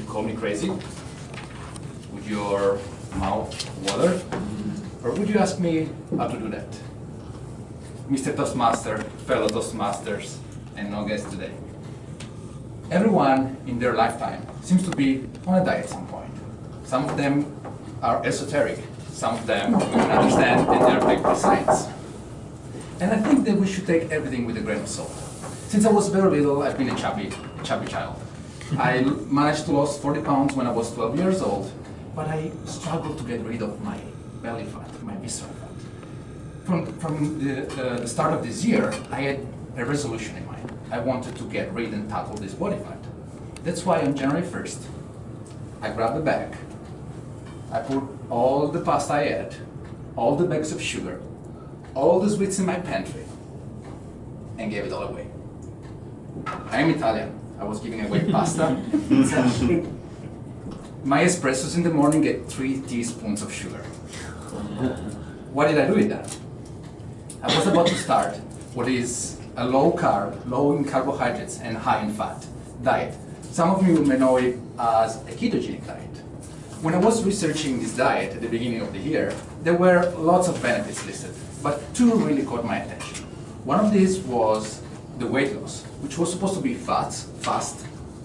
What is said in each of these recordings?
call me crazy? Would your mouth water? Or would you ask me how to do that? Mr. Toastmaster, fellow Toastmasters, and no guest today. Everyone in their lifetime seems to be on a diet at some point. Some of them are esoteric. Some of them we can understand and they're backed by science. And I think that we should take everything with a grain of salt. Since I was very little, I've been a chubby child. I managed to lose 40 pounds when I was 12 years old, but I struggled to get rid of my belly fat, my visceral fat. From the start of this year, I had a resolution in mind. I wanted to get rid and tackle this body fat. That's why on January 1st, I grabbed a bag, I put all the pasta I had, all the bags of sugar, all the sweets in my pantry, and gave it all away. I am Italian. I was giving away pasta. My espressos in the morning get 3 teaspoons of sugar. What did I do with that? I was about to start what is a low carb, low in carbohydrates and high in fat diet. Some of you may know it as a ketogenic diet. When I was researching this diet at the beginning of the year, there were lots of benefits listed, but 2 really caught my attention. One of these was the weight loss, which was supposed to be fast,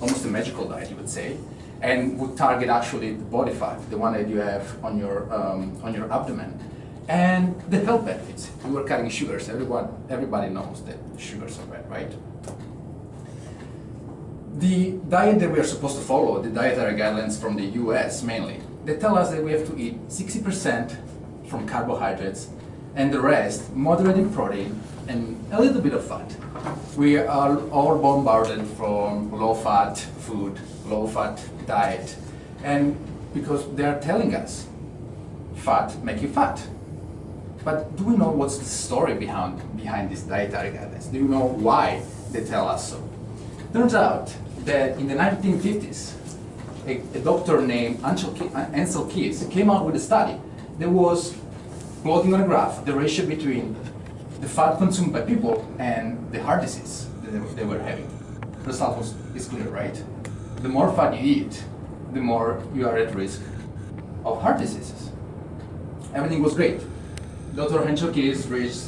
almost a magical diet, you would say, and would target actually the body fat, the one that you have on your abdomen, and the health benefits. We were cutting sugars. Everybody knows that sugars are bad, right? The diet that we are supposed to follow, the dietary guidelines from the US mainly, they tell us that we have to eat 60% from carbohydrates and the rest moderate in protein and a little bit of fat. We are all bombarded from low-fat food, low-fat diet, and because they are telling us fat make you fat. But do we know what's the story behind these dietary guidelines? Do you know why they tell us so? Turns out that in the 1950s, a doctor named Ansel Keys came out with a study that was plotting on a graph the ratio between the fat consumed by people and the heart disease that they were having. The result is clear, right? The more fat you eat, the more you are at risk of heart diseases. Everything was great. Dr. Ansel Keys reached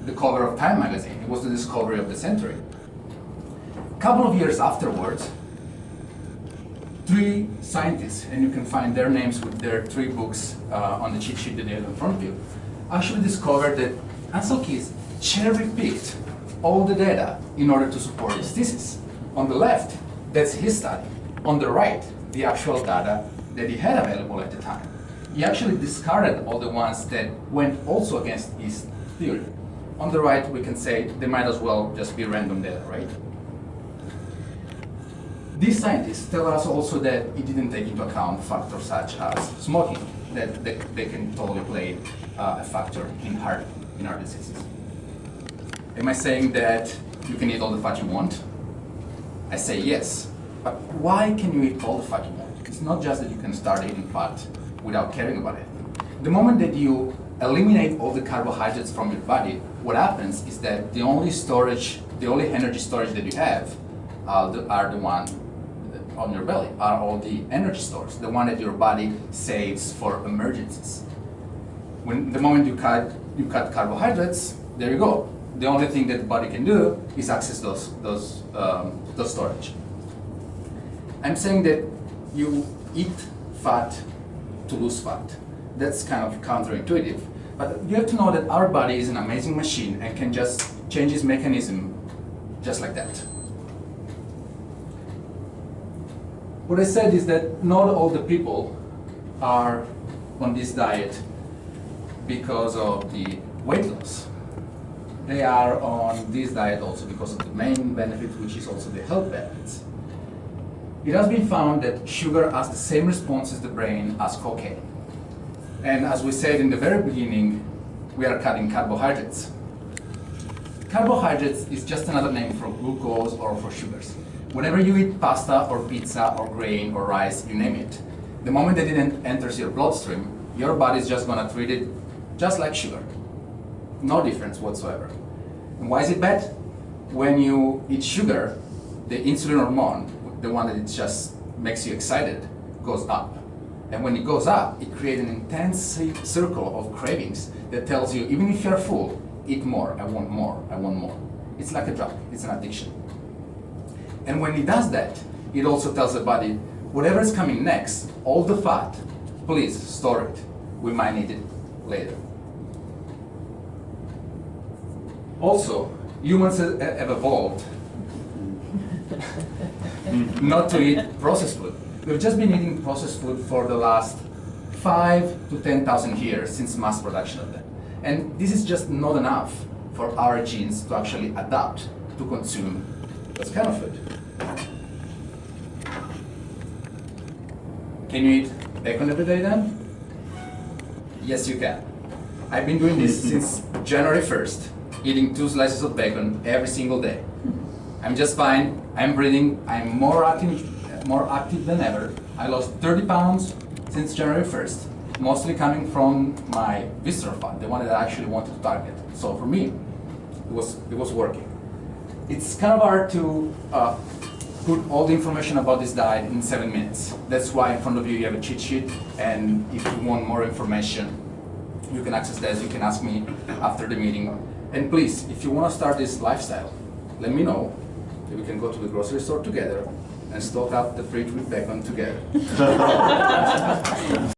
the cover of Time magazine. It was the discovery of the century. A couple of years afterwards, 3 scientists, and you can find their names with their 3 books on the cheat sheet that they have in front of you, actually discovered that Ansel Keys cherry-picked all the data in order to support his thesis. On the left, that's his study. On the right, the actual data that he had available at the time. He actually discarded all the ones that went also against his theory. On the right, we can say they might as well just be random data, right? These scientists tell us also that it didn't take into account factors such as smoking, that they can totally play a factor in heart diseases. Am I saying that you can eat all the fat you want? I say yes, but why can you eat all the fat you want? It's not just that you can start eating fat without caring about it. The moment that you eliminate all the carbohydrates from your body, what happens is that the only energy storage that you have are the one on your belly, are all the energy stores, the one that your body saves for emergencies. The moment you cut carbohydrates, there you go. The only thing that the body can do is access those storage. I'm saying that you eat fat to lose fat. That's kind of counterintuitive. But you have to know that our body is an amazing machine and can just change its mechanism just like that. What I said is that not all the people are on this diet because of the weight loss. They are on this diet also because of the main benefit, which is also the health benefits. It has been found that sugar has the same response as the brain as cocaine. And as we said in the very beginning, we are cutting carbohydrates. Carbohydrates is just another name for glucose or for sugars. Whenever you eat pasta or pizza or grain or rice, you name it, the moment that it enters your bloodstream, your body is just going to treat it just like sugar. No difference whatsoever. And why is it bad? When you eat sugar, the insulin hormone, the one that is just makes you excited goes up. And when it goes up, it creates an intense circle of cravings that tells you, even if you're full, eat more, I want more, I want more. It's like a drug, it's an addiction. And when it does that, it also tells the body, whatever is coming next, all the fat, please store it. We might need it later. Also, humans have evolved not to eat processed food. We've just been eating processed food for the last 5 to 10,000 years since mass production of them. And this is just not enough for our genes to actually adapt to consume this kind of food. Can you eat bacon every day then? Yes, you can. I've been doing this since January 1st, eating 2 slices of bacon every single day. I'm just fine, I'm breathing, I'm more active than ever. I lost 30 pounds since January 1st, mostly coming from my visceral fat, the one that I actually wanted to target. So for me, it was working. It's kind of hard to put all the information about this diet in 7 minutes. That's why in front of you you have a cheat sheet, and if you want more information, you can access that. You can ask me after the meeting. And please, if you want to start this lifestyle, let me know. We can go to the grocery store together and stock up the fridge with bacon together.